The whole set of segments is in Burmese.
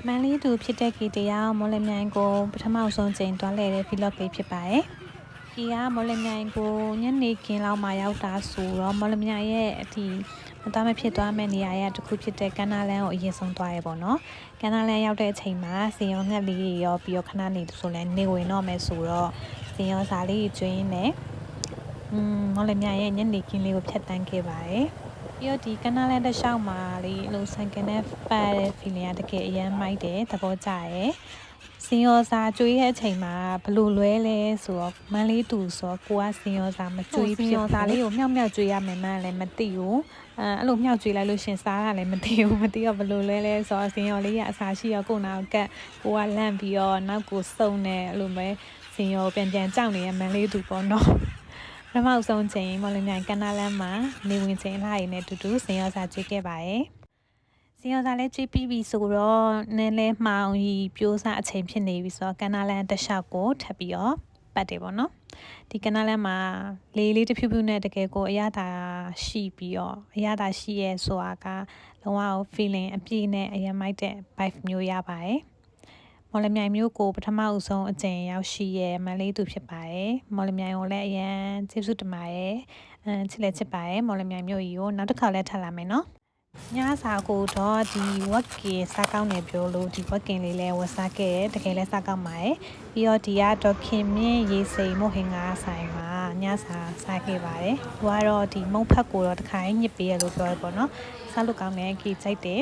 မန်လေးသူဖြစ်တဲ့ကီတရားမော်လမြိုင်ကိုပထမဆုံးချိန်တွားလဲတဲ့ vlog လေးဖြစ်ပါတယ်။ကီကမော်လမြိုင်ကိုညနေခင်းလောက်မှရောက်တာဆိုတော့မော်လမြိုင်ရဲ့အထိမတော်မဖြစ်သွားမယ့်နေရာရဲ့တစ်ခုဖြစ်တဲ့ကန္နာလန်ကိုအရင်ဆုံးသွားရပေါ့နော်။ကန္နာလန်ရောက်တဲ့အချိန်မှာစင်ရောငှက်လေးတွေရောပြီးတော့ခဏနေဆိုလဲနေဝင်တော့မယ်ဆိုတော့စင်ရောစာလေးကျွင်းနေမော်လမြိုင်ရဲ့ညနေခင်းလေးကိုဖြတ်တန်းခဲ့ပါတယ်။ပြီးတော့ဒီကနားလဲတစ်လျှောက်မှာလေလို့ဆန်ကန်နဲ့ပတ်တဲ့ feeling ကတကယ်အရန်မိုက်တယ်သဘောကျတယ်စင်ရောစာကျွေးတဲ့အချိန်မှာဘလို့လွဲလဲဆိုတော့မန်းလေးတူဆိုတော့ကိုကစင်ရောစာမကျွေးဖြစ်စင်ရောစာလေးကိုမြောက်မြောက်ကျွေးရမယ်မှန်းလည်းမသိဘူးအဲ့လိုမြောက်ကျွေးလိုက်လို့ရှင်စားရလည်းမသိဘူးမသိတော့ဘလို့လွဲလဲဆိုတော့စင်ရောလေးကအစာရှိရောကိုနောက်ကတ်ကိုကလန့်ပြီးတော့နောက်ကိုစုံနေအဲ့လိုပဲစင်ရောပြန်ကြောက်နေရမန်းလေးတူပေါ့နော်ပထမဆုံးချိန်မော်လမြိုင်ကန္နာလန်မှာနေဝင်ချိန်လာရည်နဲ့တူတူစင်ရောစာကျွေးခဲ့ပါတယ်။စင်ရောစာလည်းကျွေးပြီးပြီဆိုတော့နည်းနည်းမှောင်ကြီးပြိုးစားအချိန်ဖြစ်နေပြီဆိုတော့ကန္နာလန်တစ်လျှောက်ကိုထပ်ပြီးတော့ပတ်တယ်ပေါ့နော်။ဒီကန္နာလန်မှာလေးတစ်ဖြူဖြူနဲ့တကယ်ကိုအရသာရှိပြီးတော့အရသာရှိရဲဆိုတာကလုံးဝ feeling အပြည့်နဲ့အရင်မိုက်တဲ့ vibe မျိုးရပါတယ်။မော်လမြိုင်မျိုးကိုပထမအဦးဆုံးအကြိမ်ရောက်ရှိရဲမန်လေးသူဖြစ်ပါတယ်မော်လမြိုင်ကိုလည်းအရန်ကျေးဇူးတင်ပါတယ်ချစ်လည်းချစ်ပါတယ်မော်လမြိုင်မျိုးကြီးကိုနောက်တစ်ခါလည်းထပ်လာမယ်နော်ညစာကိုတော့ဒီဝက်ကင်စားကောင်းနေပြောလို့ဒီဝက်ကင်လေးလည်းဝစားခဲ့တယ်တကယ်လည်းစားကောင်းပါတယ်ပြီးတော့ဒီကတော့ခင်မြင့်ရေးစိမ်မို့ဟင်္ဂါဆိုင်မှာညစာစားခဲ့ပါတယ်သူကတော့ဒီမုံဖက်ကိုတော့တစ်ခါညစ်ပေးရလို့ပြောရပေါ့နော်စားလို့ကောင်းတယ်ခီကြိုက်တယ်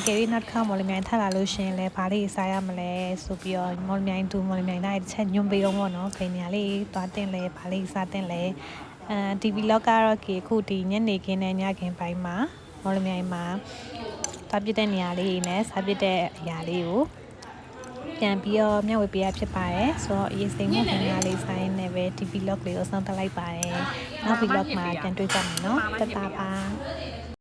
ကြယ်ရီနောက်တစ်ခါမော်လမြိုင်ထပ်လာလို့ရှင်လဲဘာလေးစားရမလဲဆိုပြီးတော့မော်လမြိုင်မော်လမြိုင်တိုင်းတစ်ချက်ညွန်ပေးတော့ပေါ့နော်ခင်ညာလေးသွားတင်လဲဘာလေးစားတင်လဲဒီဗီလော့ကတော့အခုဒီညနေခင်းနဲ့ညခင်းပိုင်းမှာမော်လမြိုင်မှာသွားပြတဲ့နေရာလေးနဲ့စားပြတဲ့အရာလေးကိုပြန်ပြီးတော့မျှဝေပေးရဖြစ်ပါတယ်ဆိုတော့အရေးစိမ်မှုခင်ဗျားလေးဆိုင်နေပဲဒီ vlog လေးကိုဆောင်တက်လိုက်ပါတယ်နောက် vlog မှာပြန်တွေ့ကြမယ်နော်တတာပါ